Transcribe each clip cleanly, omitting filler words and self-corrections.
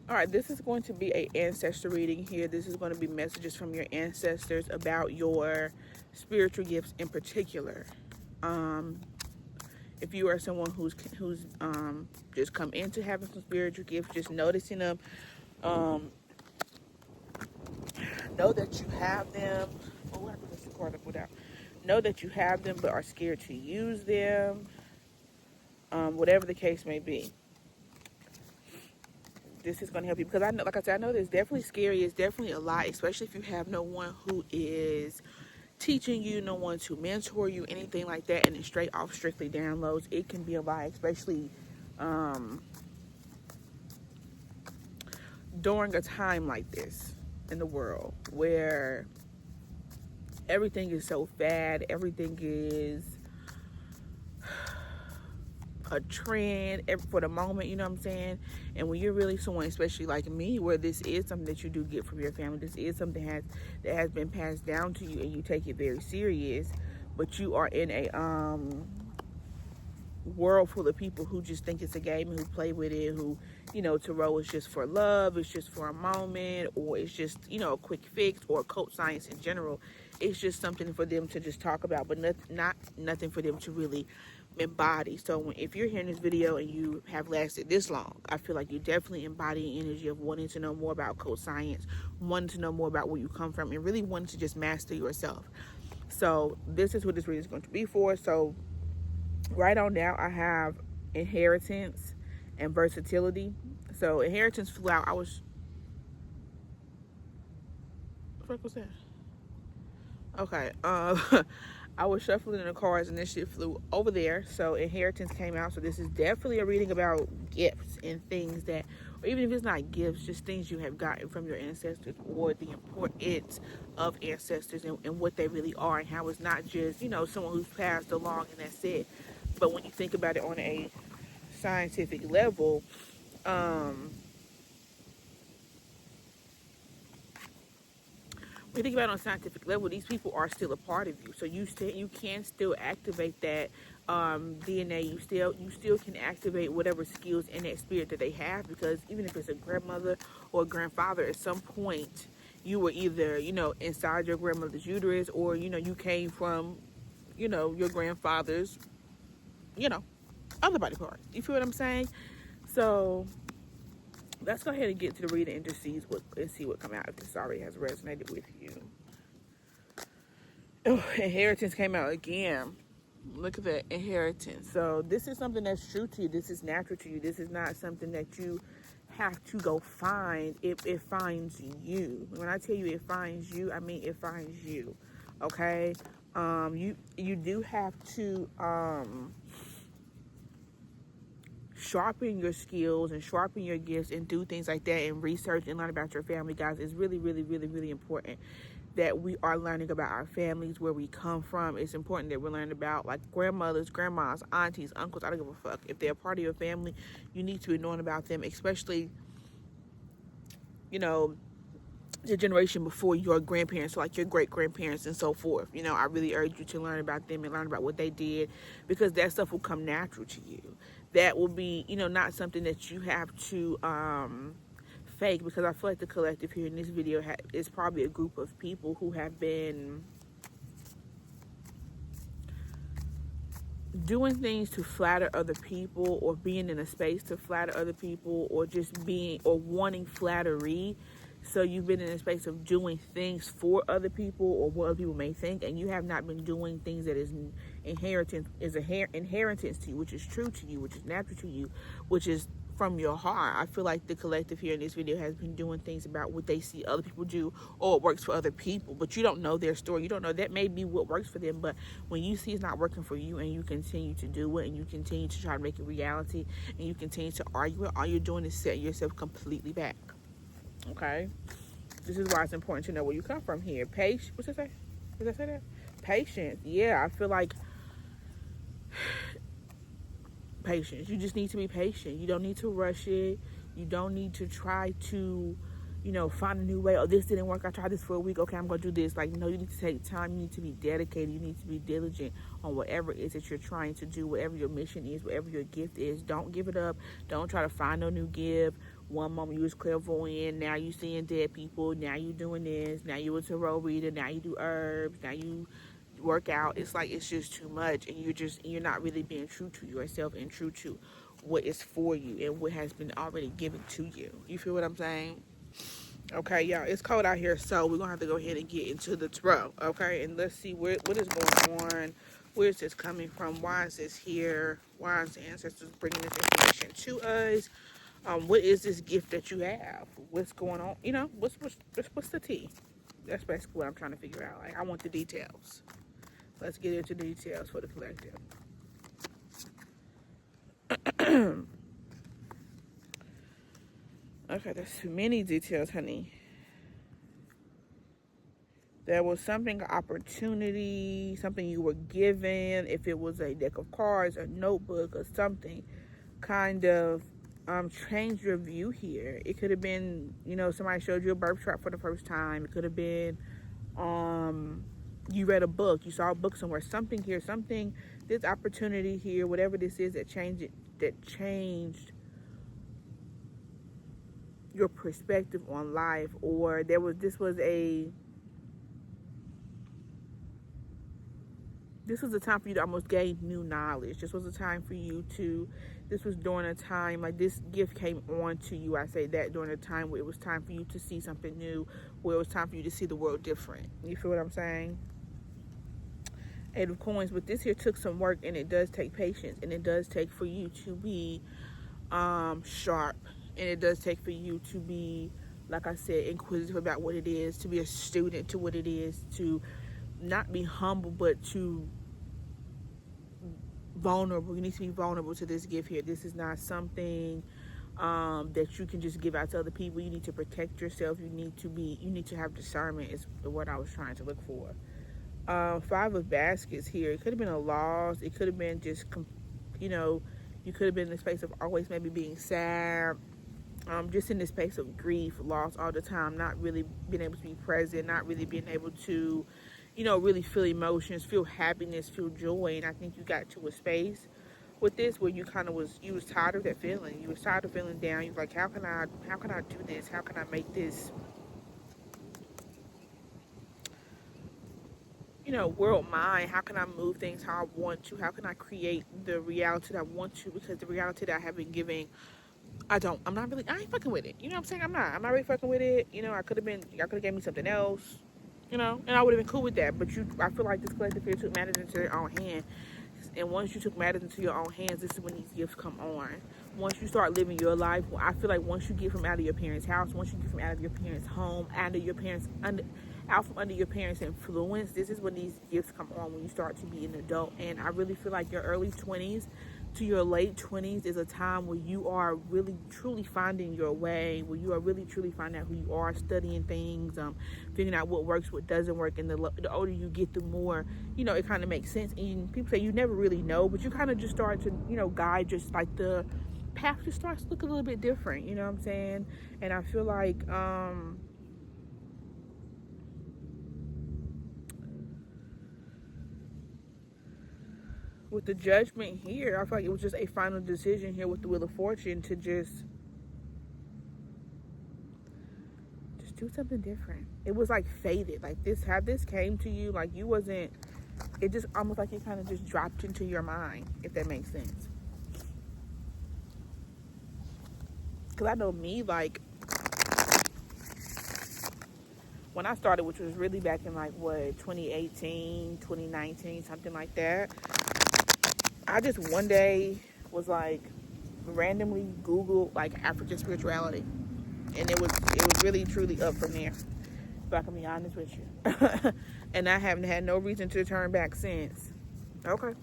All right, this is going to be a ancestor reading here. This is going to be messages from your ancestors about your spiritual gifts in particular. Um, if you are someone who's just come into having some spiritual gifts, just noticing them, um, know that you have them. Oh, I put this card up without. Know that you have them, but are scared to use them. Whatever the case may be, this is going to help you because I know, like I said, I know it's definitely scary. It's definitely a lot, especially if you have no one who is teaching you, no one to mentor you, anything like that, and it's straight off strictly downloads. It can be a lot, especially um, during a time like this in the world where everything is so bad, everything is a trend for the moment, you know what I'm saying? And when you're really someone, especially like me, where this is something that you do get from your family, this is something that has been passed down to you and you take it very serious, but you are in a world full of people who just think it's a game and who play with it, who, tarot is just for love, it's just for a moment, or it's just, a quick fix, or cult science in general. It's just something for them to just talk about, but not nothing for them to really embody. So if you're hearing this video and you have lasted this long, I feel like you definitely embody the energy of wanting to know more about cult science, wanting to know more about where you come from, and really wanting to just master yourself. So this is what this reading is going to be for. So right on now, I have inheritance and versatility. So inheritance flew out. What the fuck was that? Okay. I was shuffling in the cards and this shit flew over there. So inheritance came out. So this is definitely a reading about gifts and things that, or even if it's not gifts, just things you have gotten from your ancestors, or the importance of ancestors and what they really are, and how it's not just, someone who's passed along and that's it. But when you think about it on a scientific level, when you think about it on a scientific level, these people are still a part of you. So you can still activate that DNA. You still can activate whatever skills in that spirit that they have, because even if it's a grandmother or a grandfather, at some point you were either inside your grandmother's uterus, or you came from your grandfather's other body part. You feel what I'm saying? So let's go ahead and get to the reading and just see what come out, if this already has resonated with you. Oh, inheritance came out again. Look at that, inheritance. So this is something that's true to you. This is natural to you. This is not something that you have to go find. It finds you. When I tell you it finds you, I mean it finds you. Okay? You do have to sharpen your skills and sharpen your gifts and do things like that, and research and learn about your family, guys. It's really, really, really, really important that we are learning about our families, where we come from. It's important that we're learning about, like, grandmothers, grandmas, aunties, uncles. I don't give a fuck. If they're a part of your family, you need to be knowing about them, especially, the generation before your grandparents, so like your great grandparents and so forth. I really urge you to learn about them and learn about what they did, because that stuff will come natural to you. That will be, not something that you have to fake, because I feel like the collective here in this video is probably a group of people who have been doing things to flatter other people, or being in a space to flatter other people, or just being, or wanting flattery. So you've been in a space of doing things for other people, or what other people may think, and you have not been doing things that is inheritance to you, which is true to you, which is natural to you, which is from your heart. I feel like the collective here in this video has been doing things about what they see other people do, or what works for other people, but you don't know their story. You don't know, that may be what works for them, but when you see it's not working for you, and you continue to do it, and you continue to try to make it reality, and you continue to argue it, all you're doing is setting yourself completely back. Okay? This is why it's important to know where you come from here. What's it say? Did I say that? Patience. Yeah, I feel like patience. You just need to be patient. You don't need to rush it. You don't need to try to, find a new way. Oh, this didn't work. I tried this for a week. Okay, I'm going to do this. Like, no, you need to take time. You need to be dedicated. You need to be diligent on whatever it is that you're trying to do, whatever your mission is, whatever your gift is. Don't give it up. Don't try to find no new gift One moment you was clairvoyant, now you seeing dead people, now you doing this, now you a tarot reader, now you do herbs, now you work out. It's like it's just too much, and you're not really being true to yourself and true to what is for you and what has been already given to you. You feel what I'm saying? Okay, y'all, it's cold out here, so we're gonna have to go ahead and get into the tarot. Okay, and let's see what is going on. Where is this coming from? Why is this here? Why is the ancestors bringing this information to us? What is this gift that you have? What's going on? You know, what's the tea? That's basically what I'm trying to figure out. Like, I want the details. Let's get into the details for the collective. Okay, there's too many details, honey. There was something, an opportunity, something you were given. If it was a deck of cards, a notebook, or something, kind of change your view here. It could have been, you know, somebody showed you a birth chart for the first time. It could have been you read a book, you saw a book somewhere, something here, something, this opportunity here, whatever this is that changed your perspective on life. Or this was a time for you to almost gain new knowledge. This was a time for you to, this was during a time, like this gift came on to you, I say that, during a time where it was time for you to see something new, where it was time for you to see the world different. You feel what I'm saying? Eight of Coins, but this here took some work, and it does take patience, and it does take for you to be sharp, and it does take for you to be, like I said, inquisitive about what it is, to be a student to what it is, to not be humble, but to vulnerable. You need to be vulnerable to this gift here. This is not something that you can just give out to other people. You need to protect yourself. You need to have discernment is what I was trying to look for. Five of Baskets here. It could have been a loss. It could have been just, you know, you could have been in the space of always maybe being sad, just in the space of grief, loss all the time, not really being able to be present, not really being able to, you know, really feel emotions, feel happiness, feel joy. And I think you got to a space with this where you was tired of that feeling. You was tired of feeling down. You was like, how can I do this? How can I make this, you know, world mine? How can I move things how I want to? How can I create the reality that I want to? Because the reality that I have been giving, I ain't fucking with it. You know what I'm saying? I'm not really fucking with it. You know, y'all could have gave me something else, you know, and I would have been cool with that. But I feel like this collective here took matters into their own hand. And once you took matters into your own hands, this is when these gifts come on. Once you start living your life, I feel like once you get from out of your parents' house, once you get from out of your parents' home, out from under your parents' influence, this is when these gifts come on, when you start to be an adult. And I really feel like your early 20s to your late 20s is a time where you are really truly finding your way, where you are really truly finding out who you are, studying things, figuring out what works, what doesn't work. And the older you get, the more, you know, it kind of makes sense. And people say you never really know, but you kind of just start to, you know, guide, just like the path just starts to look a little bit different, you know what I'm saying? And I feel like with the Judgment here, I feel like it was just a final decision here with the Wheel of Fortune to just do something different. It was like fated. Like this came to you, like you wasn't, it just almost like it kind of just dropped into your mind, if that makes sense. Because I know me, like, when I started, which was really back in like, 2018, 2019, something like that, I just one day was like, randomly Googled like African spirituality. And it was really truly up from there, if I can be honest with you. And I haven't had no reason to turn back since. Okay.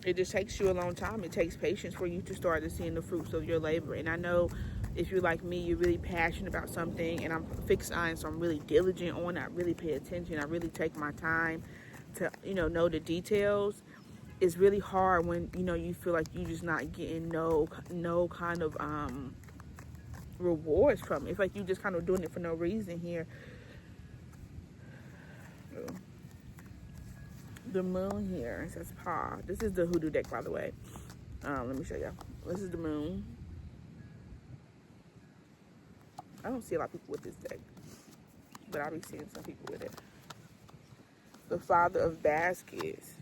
It just takes you a long time. It takes patience for you to start to see the fruits of your labor. And I know if you're like me, you're really passionate about something, and I'm fixed on, so I'm really diligent on it. I really pay attention. I really take my time to, you know the details. It's really hard when, you know, you feel like you're just not getting no kind of rewards from it. It's like you just kind of doing it for no reason here. The Moon here, it says Pa. This is the Hoodoo deck, by the way. Let me show you. This is the Moon. I don't see a lot of people with this deck, but I'll be seeing some people with it. The Father of Baskets.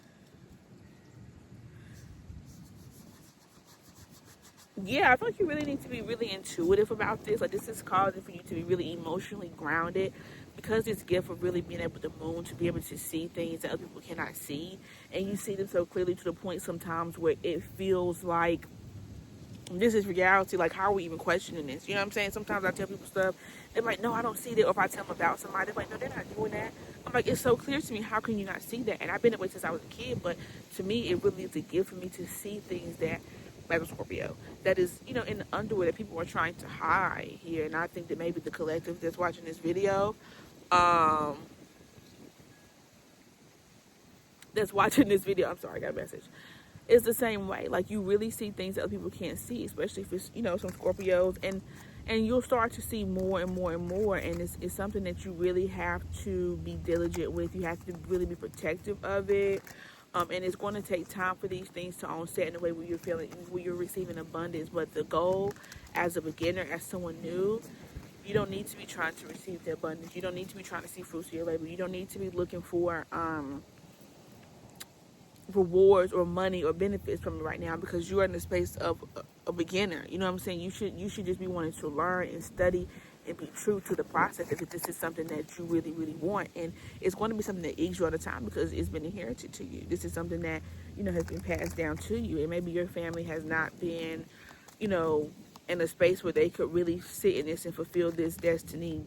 Yeah, I feel like you really need to be really intuitive about this. Like, this is causing for you to be really emotionally grounded, because this gift of really being able to moon to be able to see things that other people cannot see, and you see them so clearly to the point sometimes where it feels like this is reality. Like, how are we even questioning this? You know what I'm saying? Sometimes I tell people stuff, they're like, no, I don't see that. Or if I tell them about somebody, they're like, no, they're not doing that. I'm like, it's so clear to me. How can you not see that? And I've been that way since I was a kid, but to me, it really is a gift for me to see things that, like a Scorpio, that is, you know, in the underwear that people are trying to hide here. And I think that maybe the collective that's watching this video, I'm sorry, I got a message. It's the same way. Like, you really see things that other people can't see, especially if it's, you know, some Scorpios, and you'll start to see more and more and more, and it's something that you really have to be diligent with. You have to really be protective of it, and it's going to take time for these things to onset in a way where you're feeling, where you're receiving abundance. But the goal, as a beginner, as someone new, you don't need to be trying to receive the abundance. You don't need to be trying to see fruits of your labor. You don't need to be looking for rewards or money or benefits from it right now, because you are in the space of a beginner. You know what I'm saying? You should just be wanting to learn and study and be true to the process if this is something that you really, really want. And it's going to be something that aches you all the time because it's been inherited to you. This is something that, you know, has been passed down to you. And maybe your family has not been, you know, in a space where they could really sit in this and fulfill this destiny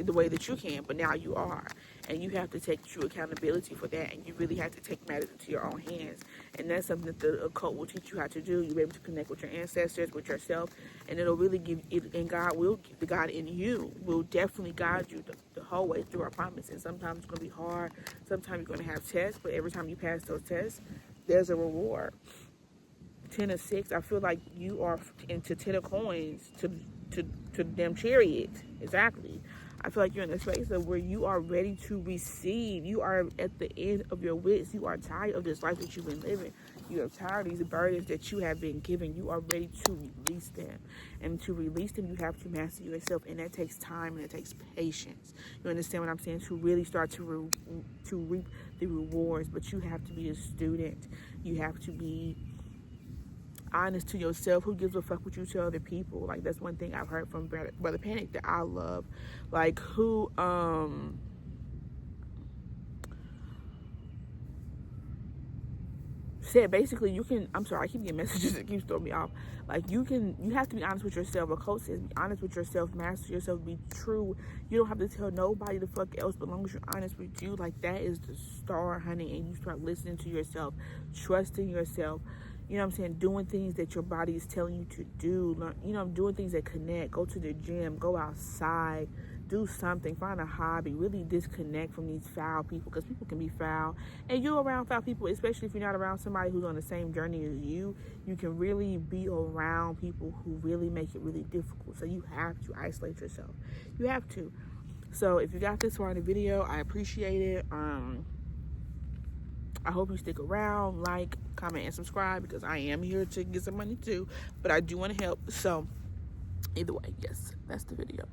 the way that you can, but now you are, and you have to take true accountability for that, and you really have to take matters into your own hands. And that's something that the occult will teach you how to do. You'll be able to connect with your ancestors, with yourself, and it'll really give it, and God will, the God in you will definitely guide you the whole way through, I promise. And sometimes it's going to be hard, sometimes you're going to have tests, but every time you pass those tests, there's a reward. 10 of 6, I feel like you are into 10 of coins to them chariot. Exactly. I feel like you're in a space of where you are ready to receive. You are at the end of your wits. You are tired of this life that you've been living. You are tired of these burdens that you have been given. You are ready to release them. And to release them, you have to master yourself. And that takes time and it takes patience. You understand what I'm saying? To really start to reap the rewards. But you have to be a student. You have to be honest to yourself. Who gives a fuck what you tell other people? Like, that's one thing I've heard from Brother Panic that I love. Like, who said basically you can, I'm sorry, I keep getting messages that keeps throwing me off. Like, you have to be honest with yourself. A coach says be honest with yourself, master yourself, be true. You don't have to tell nobody the fuck else, but as long as you're honest with you, like, that is the star, honey. And you start listening to yourself, trusting yourself. You know what I'm saying? Doing things that your body is telling you to do. Learn, you know, doing things that connect. Go to the gym. Go outside. Do something. Find a hobby. Really disconnect from these foul people, because people can be foul. And you're around foul people, especially if you're not around somebody who's on the same journey as you. You can really be around people who really make it really difficult. So you have to isolate yourself. You have to. So if you got this far in the video, I appreciate it. I hope you stick around, like, comment, and subscribe, because I am here to get some money too, but I do want to help. So either way, yes, that's the video.